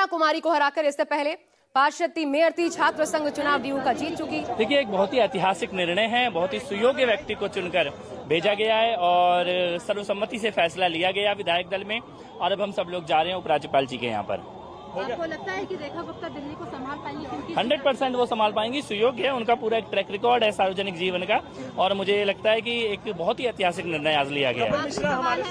मीना कुमारी को हराकर इससे पहले पार्षद थी, मेयर थी, छात्र संघ चुनाव डीयू का जीत चुकी। देखिए, एक बहुत ही ऐतिहासिक निर्णय है, बहुत ही सुयोग्य व्यक्ति को चुनकर भेजा गया है और सर्वसम्मति से फैसला लिया गया विधायक दल में, और अब हम सब लोग जा रहे हैं उपराज्यपाल जी के यहाँ पर। आपको लगता है कि रेखा गुप्ता दिल्ली को संभाल पाएंगी? क्योंकि 100% वो संभाल पाएंगी, सुयोग्य है, उनका पूरा एक ट्रैक रिकॉर्ड है सार्वजनिक जीवन का, और मुझे लगता है कि एक बहुत ही ऐतिहासिक निर्णय आज लिया गया है। आखिरी सवाल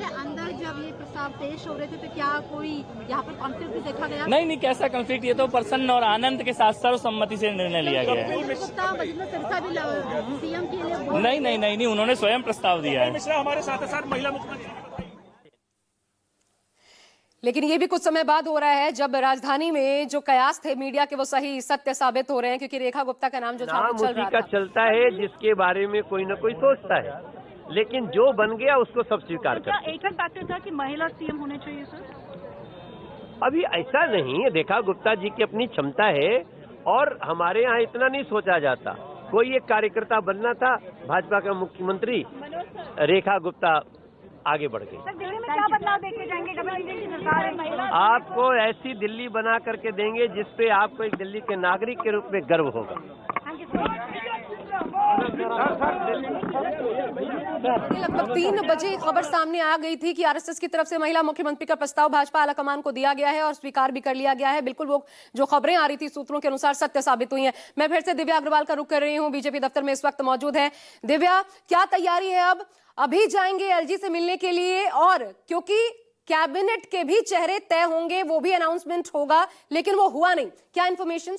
है, अंदर जब ये प्रस्ताव पेश हो रहे थे तो क्या कोई यहाँ पर कॉन्फ्लिक्ट भी देखा गया? नहीं, कैसा कॉन्फ्लिक्ट, ये तो प्रसन्न और आनंद के साथ सर्वसम्मति से निर्णय लिया गया है। सीएम के लिए नहीं, उन्होंने स्वयं प्रस्ताव दिया है। मिश्रा हमारे साथ साथ महिला मुख्यमंत्री। लेकिन ये भी कुछ समय बाद हो रहा है जब राजधानी में जो कयास थे मीडिया के वो सही सत्य साबित हो रहे हैं, क्योंकि रेखा गुप्ता का नाम जो था वो चल रहा था। चलता है जिसके बारे में कोई न कोई सोचता है, लेकिन जो बन गया उसको सब स्वीकार करते हैं। एक फैक्टर था कि महिला सीएम होने चाहिए सर? अभी ऐसा नहीं है, रेखा गुप्ता जी की अपनी क्षमता है और हमारे यहाँ इतना नहीं सोचा जाता। कोई एक कार्यकर्ता बनना था, भाजपा का मुख्यमंत्री रेखा गुप्ता आगे बढ़ गई। दिल्ली में क्या बदलाव देखे जाएंगे? सरकार है, आपको ऐसी दिल्ली बना करके देंगे जिसपे आपको एक दिल्ली के नागरिक के रूप में गर्व होगा। लगभग 3 बजे खबर सामने आ गई थी कि आरएसएस की तरफ से महिला मुख्यमंत्री का प्रस्ताव भाजपा आलाकमान को दिया गया है और स्वीकार भी कर लिया गया है। बिल्कुल वो जो खबरें आ रही थी सूत्रों के अनुसार सत्य साबित हुई हैं। मैं फिर से दिव्या अग्रवाल का रुख कर रही हूं, बीजेपी दफ्तर में इस वक्त मौजूद है। दिव्या, क्या तैयारी है? अब अभी जाएंगे एलजी से मिलने के लिए, और क्योंकि कैबिनेट के भी चेहरे तय होंगे, वो भी अनाउंसमेंट होगा, लेकिन वो हुआ नहीं, क्या इन्फॉर्मेशन?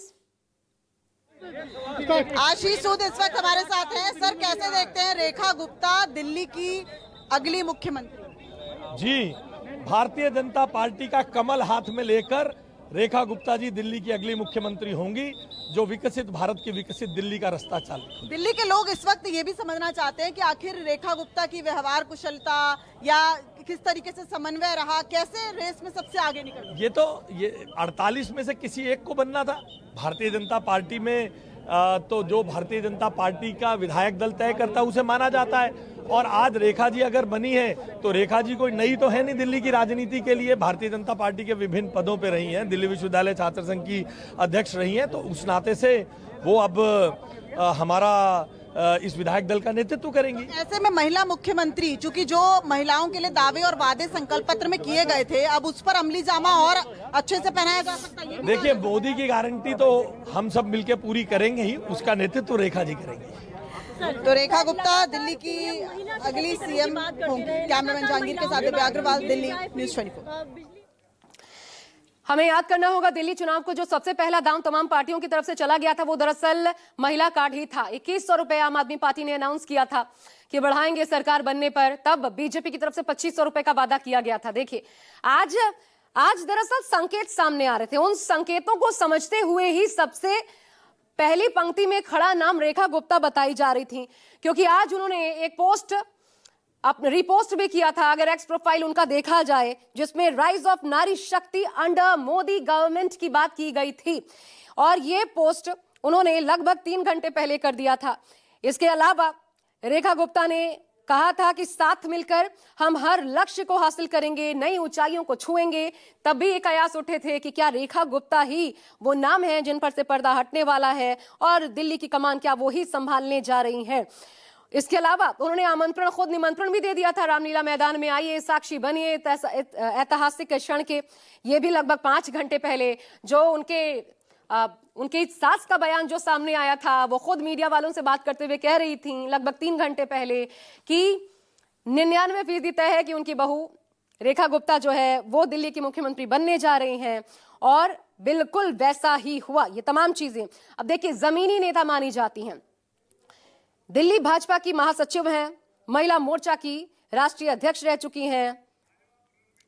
आशीष सूद इस वक्त हमारे साथ हैं। सर, कैसे देखते हैं रेखा गुप्ता दिल्ली की अगली मुख्यमंत्री? जी, भारतीय जनता पार्टी का कमल हाथ में लेकर रेखा गुप्ता जी दिल्ली की अगली मुख्यमंत्री होंगी, जो विकसित भारत की विकसित दिल्ली का रास्ता चालू। दिल्ली के लोग इस वक्त ये भी समझना चाहते हैं कि आखिर रेखा गुप्ता की व्यवहार कुशलता या किस तरीके से समन्वय रहा, कैसे रेस में सबसे आगे निकल? ये 48 में से किसी एक को बनना था। भारतीय जनता पार्टी में तो जो भारतीय जनता पार्टी का विधायक दल तय करता है उसे माना जाता है, और आज रेखा जी अगर बनी है तो रेखा जी कोई नई तो है नहीं दिल्ली की राजनीति के लिए। भारतीय जनता पार्टी के विभिन्न पदों पे रही हैं, दिल्ली विश्वविद्यालय छात्र संघ की अध्यक्ष रही हैं, तो उस नाते से वो अब हमारा इस विधायक दल का नेतृत्व करेंगी। ऐसे में महिला मुख्यमंत्री, चूंकि जो महिलाओं के लिए दावे और वादे संकल्प पत्र में किए गए थे, अब उस पर अमली जामा और अच्छे से पहनाया जा सकता है। देखिए, मोदी की गारंटी तो हम सब मिलकर पूरी करेंगे ही, उसका नेतृत्व रेखा जी करेंगे। तो रेखा गुप्ता दिल्ली की अगली सीएम होंगी। कैमरामैन जहांगीर के साथ दिव्या अग्रवाल, दिल्ली, न्यूज़ 24। हमें याद करना होगा, दिल्ली चुनाव को जो सबसे पहला दांव तमाम पार्टियों की तरफ से चला गया था वो दरअसल महिला कार्ड ही था। 2100 रुपए आम आदमी पार्टी ने अनाउंस किया था कि बढ़ाएंगे सरकार बनने पर, तब बीजेपी की तरफ से 2500 रुपए का वादा किया गया था। देखिए, आज दरअसल संकेत सामने आ रहे थे। उन संकेतों को समझते हुए ही सबसे पहली पंक्ति में खड़ा नाम रेखा गुप्ता बताई जा रही थी, क्योंकि आज उन्होंने एक पोस्ट रिपोस्ट भी किया था, अगर एक्स प्रोफाइल उनका देखा जाए, जिसमें राइज ऑफ नारी शक्ति अंडर मोदी गवर्नमेंट की बात की गई थी, और ये पोस्ट उन्होंने लगभग 3 घंटे पहले कर दिया था। इसके अलावा रेखा गुप्ता ने कहा था कि साथ मिलकर हम हर लक्ष्य को हासिल करेंगे, नई ऊंचाइयों को छुएंगे। तब भी ये कयास उठे थे कि क्या रेखा गुप्ता ही वो नाम है जिन पर से पर्दा हटने वाला है और दिल्ली की कमान क्या वो ही संभालने जा रही हैं। इसके अलावा उन्होंने खुद निमंत्रण भी दे दिया था, रामलीला मैदान में आइए, साक्षी बनिए ऐतिहासिक क्षण के। ये भी लगभग 5 घंटे पहले जो उनके सास का बयान जो सामने आया था, वो खुद मीडिया वालों से बात करते हुए कह रही थी लगभग 3 घंटे पहले कि 99% तय है कि उनकी बहू रेखा गुप्ता जो है वो दिल्ली की मुख्यमंत्री बनने जा रही हैं, और बिल्कुल वैसा ही हुआ। ये तमाम चीजें अब देखिए जमीनी नेता मानी जाती हैं। दिल्ली भाजपा की महासचिव हैं, महिला मोर्चा की राष्ट्रीय अध्यक्ष रह चुकी हैं,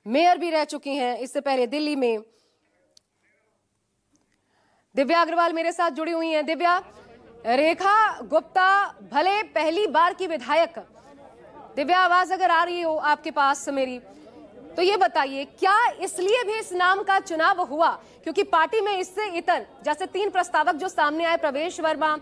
मेयर भी रह चुकी हैं इससे पहले दिल्ली में। दिव्या अग्रवाल मेरे साथ जुड़ी हुई हैं। दिव्या, रेखा गुप्ता भले पहली बार की विधायक, दिव्या आवाज अगर आ रही हो आपके पास मेरी, तो ये बताइए क्या इसलिए भी इस नाम का चुनाव हुआ? क्योंकि पार्टी में इससे इतर जैसे 3 प्रस्तावक जो सामने आए, प्रवेश वर्मा,